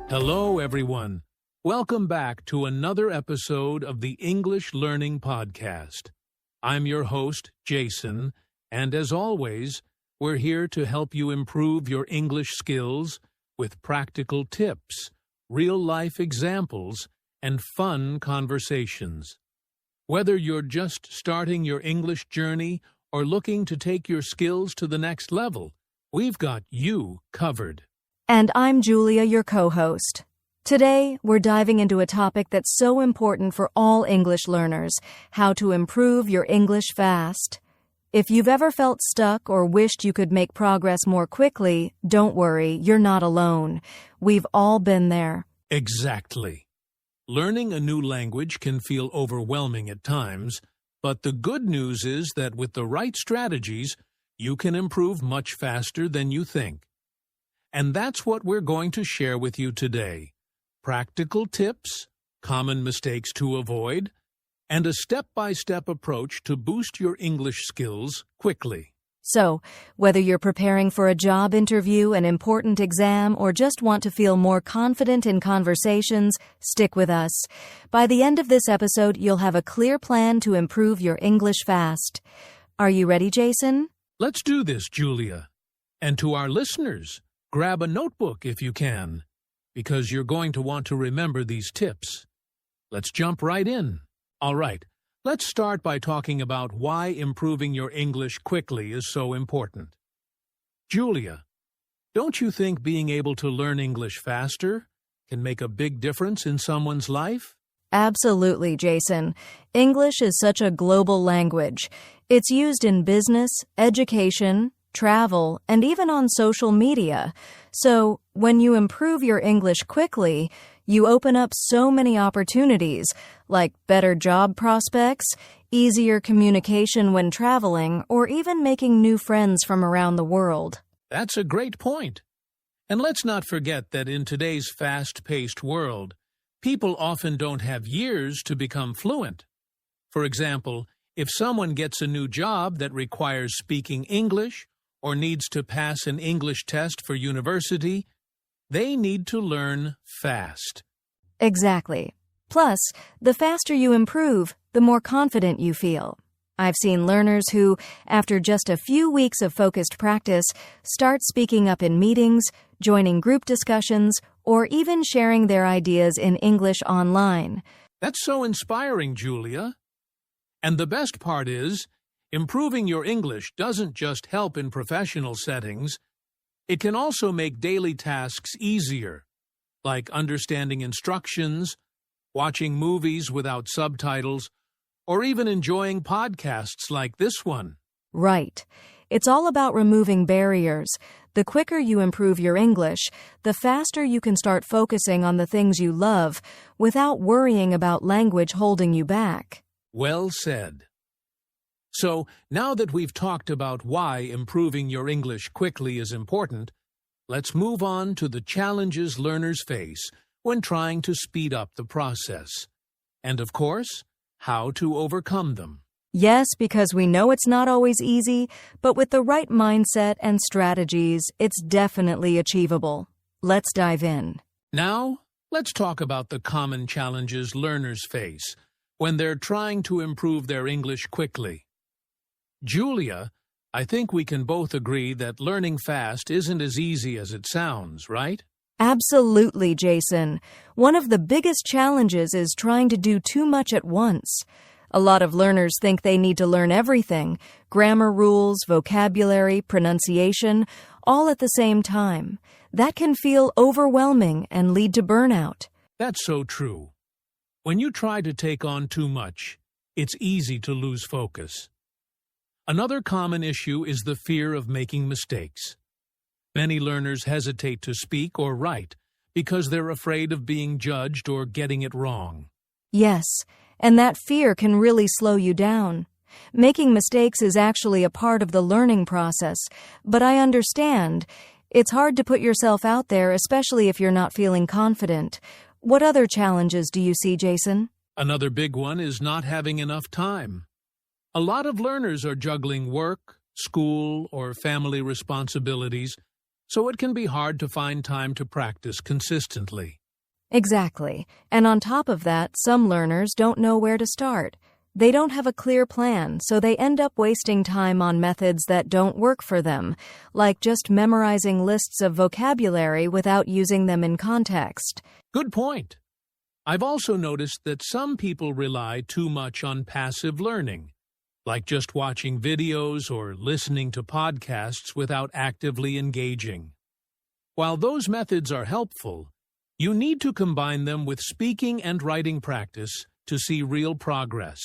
Hello, everyone. Welcome back to another episode of the English Learning Podcast. I'm your host, Jason, and as always, we're here to help you improve your English skills with practical tips, real-life examples, and fun conversations. Whether you're just starting your English journey or looking to take your skills to the next level, we've got you covered. And I'm Julia, your co-host. Today, we're diving into a topic that's so important for all English learners: how to improve your English fast. If you've ever felt stuck or wished you could make progress more quickly, don't worry, you're not alone. We've all been there. Exactly. Learning a new language can feel overwhelming at times, but the good news is that with the right strategies, you can improve much faster than you think. And that's what we're going to share with you today. Practical tips, common mistakes to avoid, and a step-by-step approach to boost your English skills quickly. So, whether you're preparing for a job interview, an important exam, or just want to feel more confident in conversations, stick with us. By the end of this episode, you'll have a clear plan to improve your English fast. Are you ready, Jason? Let's do this, Julia. And to our listeners, grab a notebook if you can, because you're going to want to remember these tips. Let's jump right in. All right, let's start by talking about why improving your English quickly is so important. Julia, don't you think being able to learn English faster can make a big difference in someone's life? Absolutely, Jason. English is such a global language. It's used in business, education, travel, and even on social media. So, when you improve your English quickly, you open up so many opportunities, like better job prospects, easier communication when traveling, or even making new friends from around the world. That's a great point. And let's not forget that in today's fast-paced world, people often don't have years to become fluent. For example, if someone gets a new job that requires speaking English or needs to pass an English test for university, they need to learn fast. Exactly. Plus, the faster you improve, the more confident you feel. I've seen learners who, after just a few weeks of focused practice, start speaking up in meetings, joining group discussions, or even sharing their ideas in English online. That's so inspiring, Julia. And the best part is, improving your English doesn't just help in professional settings. It can also make daily tasks easier, like understanding instructions, watching movies without subtitles, or even enjoying podcasts like this one. Right. It's all about removing barriers. The quicker you improve your English, the faster you can start focusing on the things you love without worrying about language holding you back. Well said. So, now that we've talked about why improving your English quickly is important, let's move on to the challenges learners face when trying to speed up the process. And of course, how to overcome them. Yes, because we know it's not always easy, but with the right mindset and strategies, it's definitely achievable. Let's dive in. Now, let's talk about the common challenges learners face when they're trying to improve their English quickly. Julia, I think we can both agree that learning fast isn't as easy as it sounds, right? Absolutely, Jason. One of the biggest challenges is trying to do too much at once. A lot of learners think they need to learn everything: grammar rules, vocabulary, pronunciation, all at the same time. That can feel overwhelming and lead to burnout. That's so true. When you try to take on too much, it's easy to lose focus. Another common issue is the fear of making mistakes. Many learners hesitate to speak or write because they're afraid of being judged or getting it wrong. Yes, and that fear can really slow you down. Making mistakes is actually a part of the learning process, but I understand. It's hard to put yourself out there, especially if you're not feeling confident. What other challenges do you see, Jason? Another big one is not having enough time. A lot of learners are juggling work, school, or family responsibilities, so it can be hard to find time to practice consistently. Exactly. And on top of that, some learners don't know where to start. They don't have a clear plan, so they end up wasting time on methods that don't work for them, like just memorizing lists of vocabulary without using them in context. Good point. I've also noticed that some people rely too much on passive learning, like just watching videos or listening to podcasts without actively engaging. While those methods are helpful, you need to combine them with speaking and writing practice to see real progress.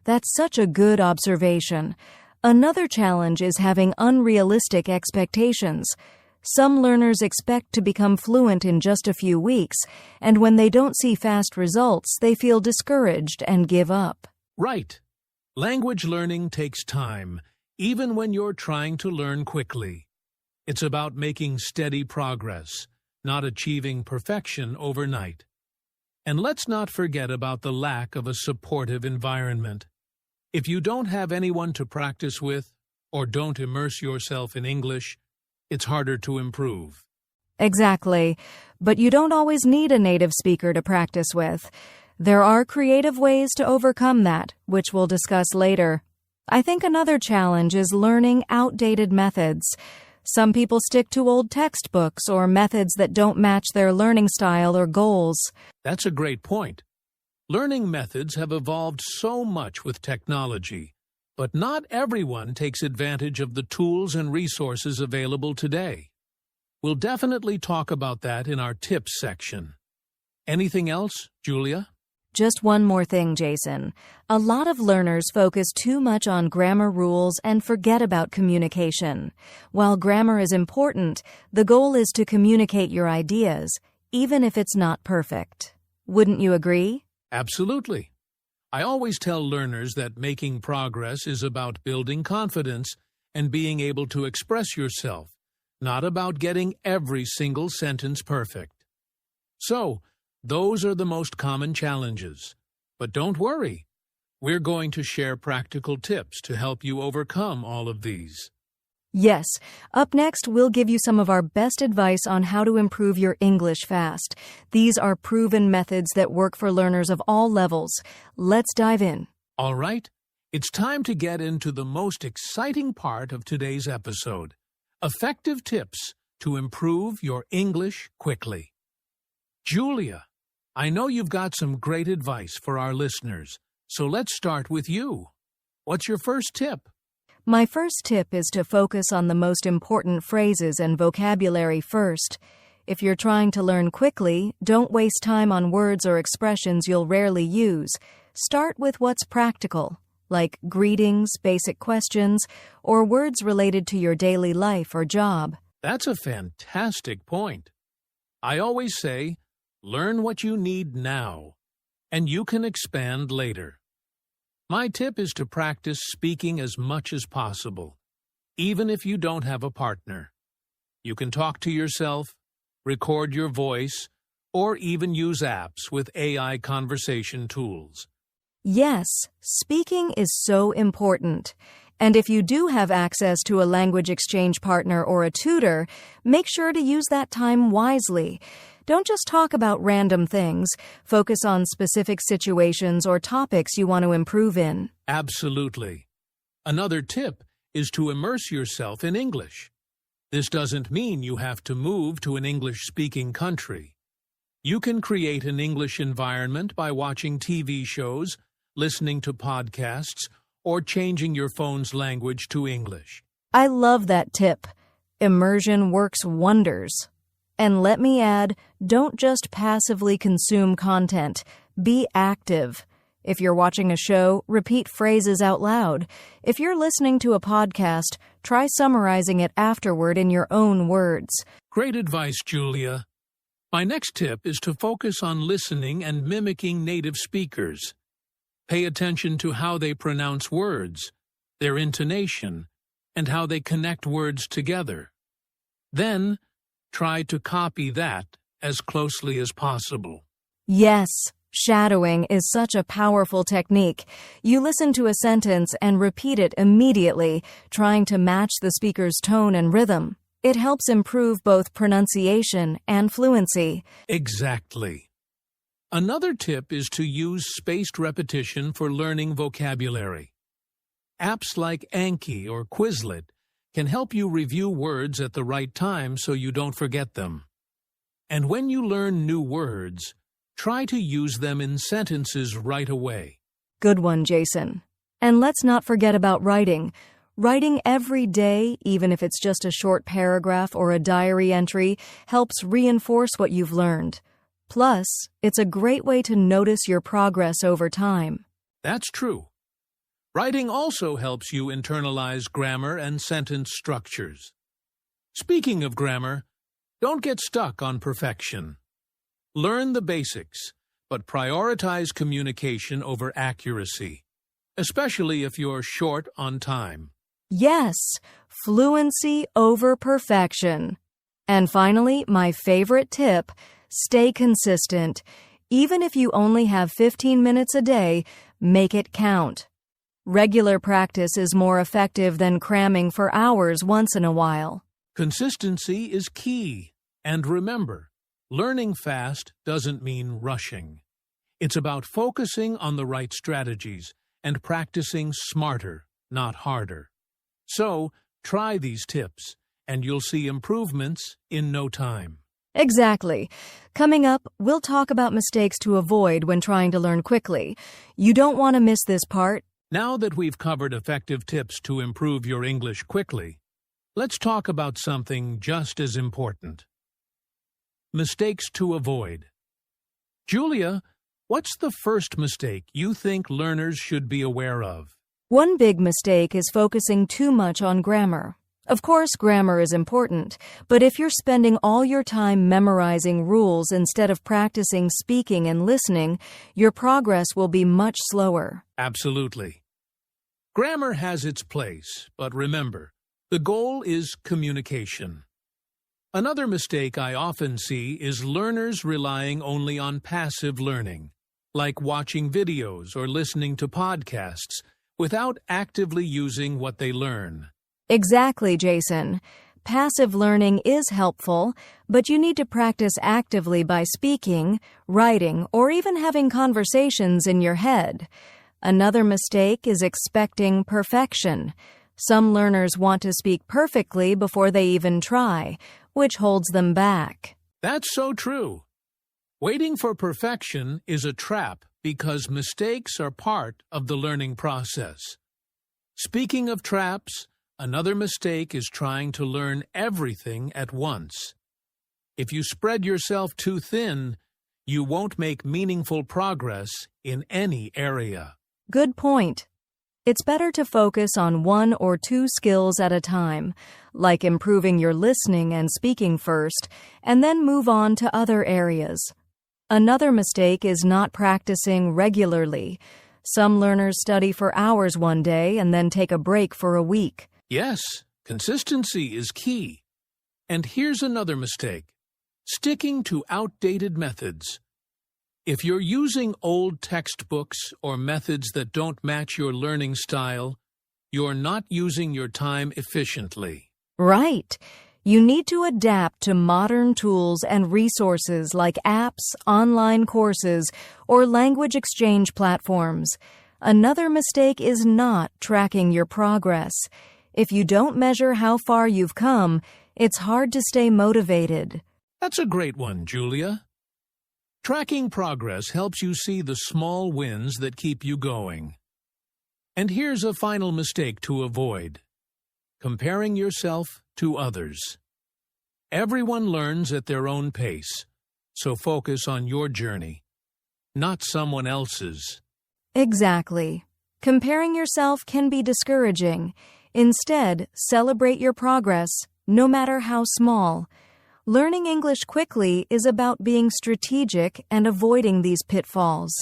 That's such a good observation. Another challenge is having unrealistic expectations. Some learners expect to become fluent in just a few weeks, and when they don't see fast results, they feel discouraged and give up. Right. Language learning takes time, even when you're trying to learn quickly. It's about making steady progress, not achieving perfection overnight. And let's not forget about the lack of a supportive environment. If you don't have anyone to practice with, or don't immerse yourself in English, it's harder to improve. Exactly. But you don't always need a native speaker to practice with. There are creative ways to overcome that, which we'll discuss later. I think another challenge is learning outdated methods. Some people stick to old textbooks or methods that don't match their learning style or goals. That's a great point. Learning methods have evolved so much with technology, but not everyone takes advantage of the tools and resources available today. We'll definitely talk about that in our tips section. Anything else, Julia? Just one more thing, Jason. A lot of learners focus too much on grammar rules and forget about communication. While grammar is important, the goal is to communicate your ideas, even if it's not perfect. Wouldn't you agree? Absolutely. I always tell learners that making progress is about building confidence and being able to express yourself, not about getting every single sentence perfect. So, those are the most common challenges. But don't worry, we're going to share practical tips to help you overcome all of these. Yes. Up next, we'll give you some of our best advice on how to improve your English fast. These are proven methods that work for learners of all levels. Let's dive in. All right, it's time to get into the most exciting part of today's episode: effective tips to improve your English quickly. Julia, I know you've got some great advice for our listeners, so let's start with you. What's your first tip? My first tip is to focus on the most important phrases and vocabulary first. If you're trying to learn quickly, don't waste time on words or expressions you'll rarely use. Start with what's practical, like greetings, basic questions, or words related to your daily life or job. That's a fantastic point. I always say, learn what you need now, and you can expand later. My tip is to practice speaking as much as possible, even if you don't have a partner. You can talk to yourself, record your voice, or even use apps with AI conversation tools. Yes, speaking is so important. And if you do have access to a language exchange partner or a tutor, make sure to use that time wisely. Don't just talk about random things. Focus on specific situations or topics you want to improve in. Absolutely. Another tip is to immerse yourself in English. This doesn't mean you have to move to an English-speaking country. You can create an English environment by watching TV shows, listening to podcasts, or changing your phone's language to English. I love that tip. Immersion works wonders. And let me add, don't just passively consume content. Be active. If you're watching a show, repeat phrases out loud. If you're listening to a podcast, try summarizing it afterward in your own words. Great advice, Julia. My next tip is to focus on listening and mimicking native speakers. Pay attention to how they pronounce words, their intonation, and how they connect words together. Then, try to copy that as closely as possible. Yes, shadowing is such a powerful technique. You listen to a sentence and repeat it immediately, trying to match the speaker's tone and rhythm. It helps improve both pronunciation and fluency. Exactly. Another tip is to use spaced repetition for learning vocabulary. Apps like Anki or Quizlet can help you review words at the right time so you don't forget them. And when you learn new words, try to use them in sentences right away. Good one, Jason. And let's not forget about writing. Writing every day, even if it's just a short paragraph or a diary entry, helps reinforce what you've learned. Plus, it's a great way to notice your progress over time. That's true. Writing also helps you internalize grammar and sentence structures. Speaking of grammar, don't get stuck on perfection. Learn the basics, but prioritize communication over accuracy, especially if you're short on time. Yes, fluency over perfection. And finally, my favorite tip, stay consistent. Even if you only have 15 minutes a day, make it count. Regular practice is more effective than cramming for hours once in a while. Consistency is key. And remember, learning fast doesn't mean rushing. It's about focusing on the right strategies and practicing smarter, not harder. So, try these tips, and you'll see improvements in no time. Exactly. Coming up, we'll talk about mistakes to avoid when trying to learn quickly. You don't want to miss this part. Now that we've covered effective tips to improve your English quickly, let's talk about something just as important. Mistakes to avoid. Julia, what's the first mistake you think learners should be aware of? One big mistake is focusing too much on grammar. Of course, grammar is important, but if you're spending all your time memorizing rules instead of practicing speaking and listening, your progress will be much slower. Absolutely. Grammar has its place, but remember, the goal is communication. Another mistake I often see is learners relying only on passive learning, like watching videos or listening to podcasts, without actively using what they learn. Exactly, Jason. Passive learning is helpful, but you need to practice actively by speaking, writing, or even having conversations in your head. Another mistake is expecting perfection. Some learners want to speak perfectly before they even try, which holds them back. That's so true. Waiting for perfection is a trap because mistakes are part of the learning process. Speaking of traps, another mistake is trying to learn everything at once. If you spread yourself too thin, you won't make meaningful progress in any area. Good point. It's better to focus on one or two skills at a time, like improving your listening and speaking first, and then move on to other areas. Another mistake is not practicing regularly. Some learners study for hours one day and then take a break for a week. Yes, consistency is key. And here's another mistake: sticking to outdated methods. If you're using old textbooks or methods that don't match your learning style, you're not using your time efficiently. Right. You need to adapt to modern tools and resources like apps, online courses, or language exchange platforms. Another mistake is not tracking your progress. If you don't measure how far you've come, it's hard to stay motivated. That's a great one, Julia. Tracking progress helps you see the small wins that keep you going. And here's a final mistake to avoid: comparing yourself to others. Everyone learns at their own pace, so focus on your journey, not someone else's. Exactly. Comparing yourself can be discouraging. Instead, celebrate your progress, no matter how small. Learning English quickly is about being strategic and avoiding these pitfalls.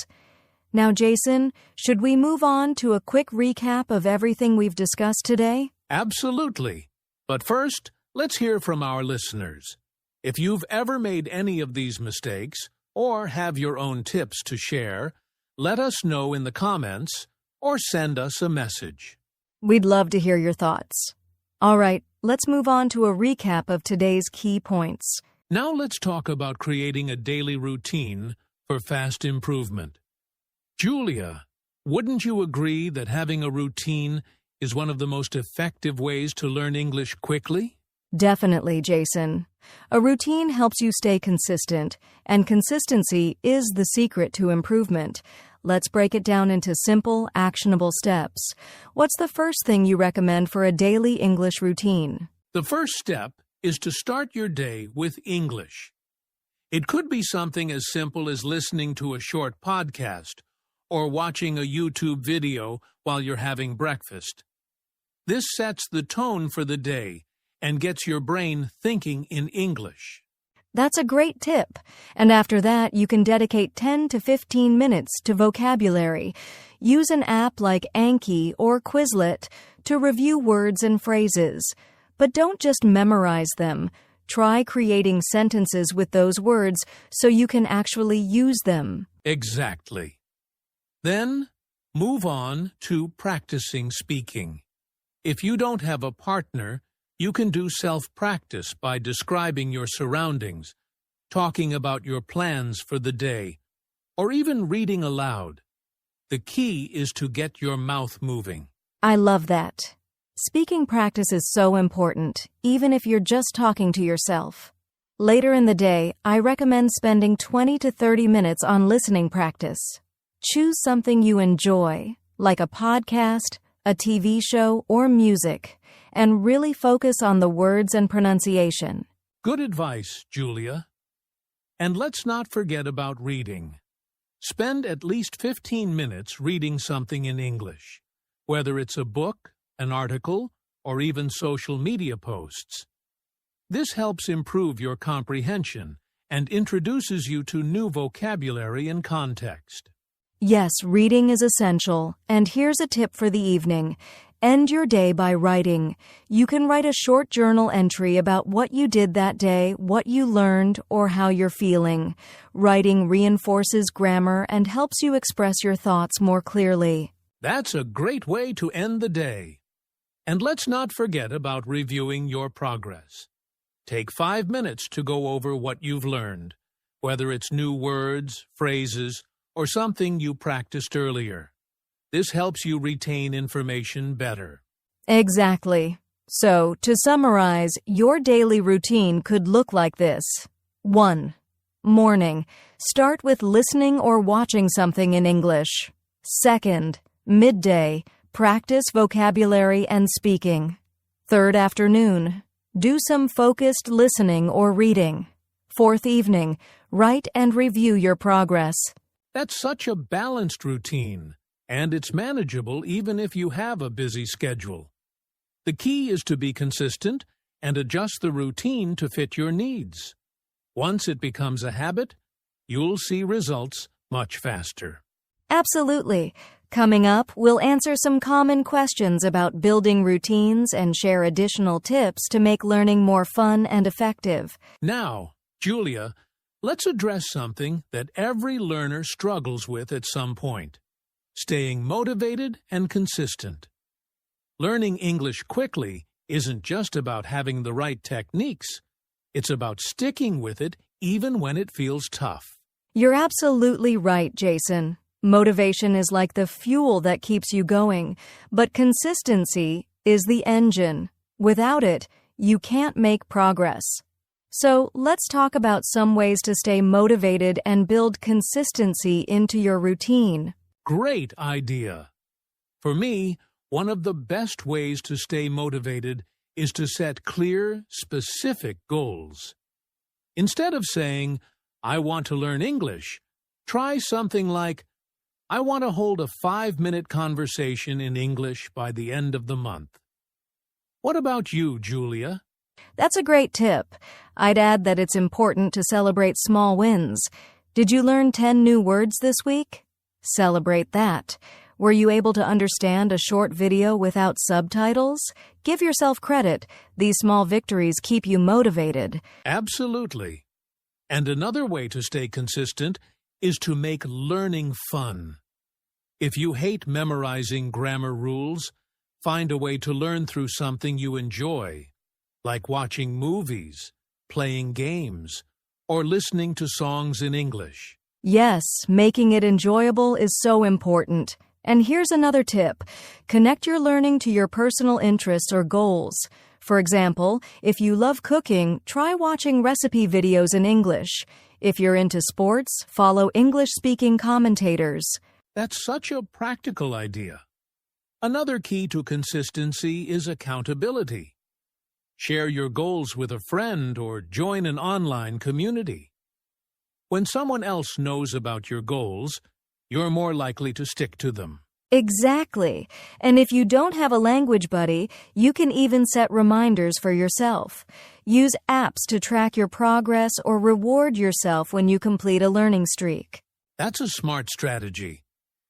Now, Jason, should we move on to a quick recap of everything we've discussed today? Absolutely. But first, let's hear from our listeners. If you've ever made any of these mistakes or have your own tips to share, let us know in the comments or send us a message. We'd love to hear your thoughts. All right, let's move on to a recap of today's key points. Now let's talk about creating a daily routine for fast improvement. Julia, wouldn't you agree that having a routine is one of the most effective ways to learn English quickly? Definitely, Jason. A routine helps you stay consistent, and consistency is the secret to improvement. Let's break it down into simple, actionable steps. What's the first thing you recommend for a daily English routine? The first step is to start your day with English. It could be something as simple as listening to a short podcast or watching a YouTube video while you're having breakfast. This sets the tone for the day and gets your brain thinking in English. That's a great tip. And after that, you can dedicate 10 to 15 minutes to vocabulary. Use an app like Anki or Quizlet to review words and phrases. But don't just memorize them. Try creating sentences with those words so you can actually use them. Exactly. Then, move on to practicing speaking. If you don't have a partner, you can do self-practice by describing your surroundings, talking about your plans for the day, or even reading aloud. The key is to get your mouth moving. I love that. Speaking practice is so important, even if you're just talking to yourself. Later in the day, I recommend spending 20 to 30 minutes on listening practice. Choose something you enjoy, like a podcast, a TV show, or music, and really focus on the words and pronunciation. Good advice, Julia. And let's not forget about reading. Spend at least 15 minutes reading something in English, whether it's a book, an article, or even social media posts. This helps improve your comprehension and introduces you to new vocabulary and context. Yes, reading is essential, and here's a tip for the evening. End your day by writing. You can write a short journal entry about what you did that day, what you learned, or how you're feeling. Writing reinforces grammar and helps you express your thoughts more clearly. That's a great way to end the day. And let's not forget about reviewing your progress. Take 5 minutes to go over what you've learned, whether it's new words, phrases, or something you practiced earlier. This helps you retain information better. Exactly. So, to summarize, your daily routine could look like this. 1. Morning. Start with listening or watching something in English. 2. Midday. Practice vocabulary and speaking. 3rd afternoon. Do some focused listening or reading. 4th evening. Write and review your progress. That's such a balanced routine, and it's manageable even if you have a busy schedule. The key is to be consistent and adjust the routine to fit your needs. Once it becomes a habit, you'll see results much faster. Absolutely. Coming up, we'll answer some common questions about building routines and share additional tips to make learning more fun and effective. Now, Julia, let's address something that every learner struggles with at some point: staying motivated and consistent. Learning English quickly isn't just about having the right techniques. It's about sticking with it even when it feels tough. You're absolutely right, Jason. Motivation is like the fuel that keeps you going, but consistency is the engine. Without it, you can't make progress. So let's talk about some ways to stay motivated and build consistency into your routine. Great idea. For me, one of the best ways to stay motivated is to set clear, specific goals. Instead of saying, "I want to learn English," try something like, "I want to hold a 5-minute conversation in English by the end of the month." What about you, Julia? That's a great tip. I'd add that it's important to celebrate small wins. Did you learn 10 new words this week? Celebrate that. Were you able to understand a short video without subtitles? Give yourself credit. These small victories keep you motivated. Absolutely. And another way to stay consistent is to make learning fun. If you hate memorizing grammar rules, find a way to learn through something you enjoy, like watching movies, playing games, or listening to songs in English. Yes, making it enjoyable is so important. And here's another tip. Connect your learning to your personal interests or goals. For example, if you love cooking, try watching recipe videos in English. If you're into sports, follow English-speaking commentators. That's such a practical idea. Another key to consistency is accountability. Share your goals with a friend or join an online community. When someone else knows about your goals, you're more likely to stick to them. Exactly. And if you don't have a language buddy, you can even set reminders for yourself. Use apps to track your progress or reward yourself when you complete a learning streak. That's a smart strategy.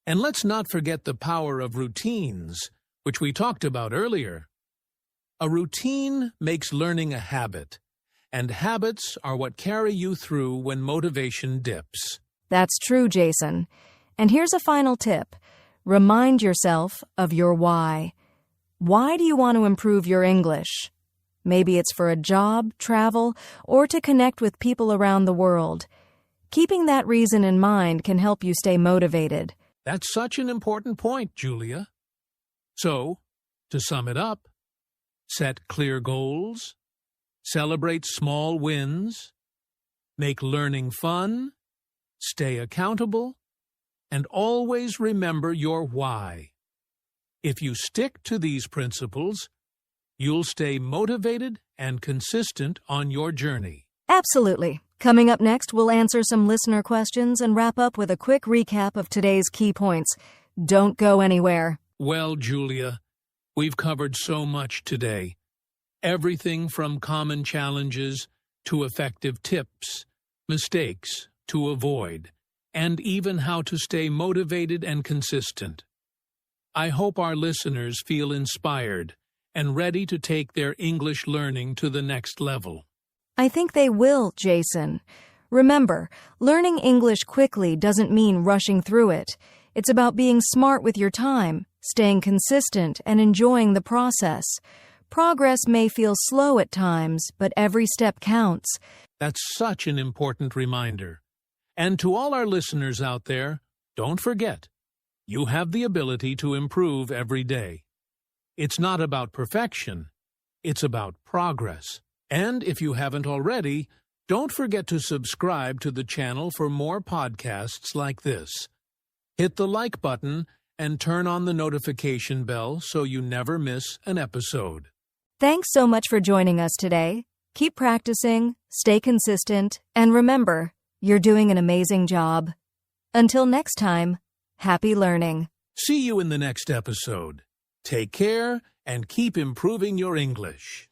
And let's not forget the power of routines, which we talked about earlier. A routine makes learning a habit, and habits are what carry you through when motivation dips. That's true, Jason. And here's a final tip. Remind yourself of your why. Why do you want to improve your English? Maybe it's for a job, travel, or to connect with people around the world. Keeping that reason in mind can help you stay motivated. That's such an important point, Julia. So, to sum it up, set clear goals, celebrate small wins, make learning fun, stay accountable, and always remember your why. If you stick to these principles, you'll stay motivated and consistent on your journey. Absolutely. Coming up next, we'll answer some listener questions and wrap up with a quick recap of today's key points. Don't go anywhere. Well, Julia, we've covered so much today. Everything from common challenges to effective tips, mistakes to avoid, and even how to stay motivated and consistent. I hope our listeners feel inspired and ready to take their English learning to the next level. I think they will, Jason. Remember, learning English quickly doesn't mean rushing through it. It's about being smart with your time, staying consistent, and enjoying the process. Progress may feel slow at times, but every step counts. That's such an important reminder. And to all our listeners out there, don't forget, you have the ability to improve every day. It's not about perfection, it's about progress. And if you haven't already, don't forget to subscribe to the channel for more podcasts like this. Hit the like button and turn on the notification bell so you never miss an episode. Thanks so much for joining us today. Keep practicing, stay consistent, and remember, you're doing an amazing job. Until next time, happy learning. See you in the next episode. Take care and keep improving your English.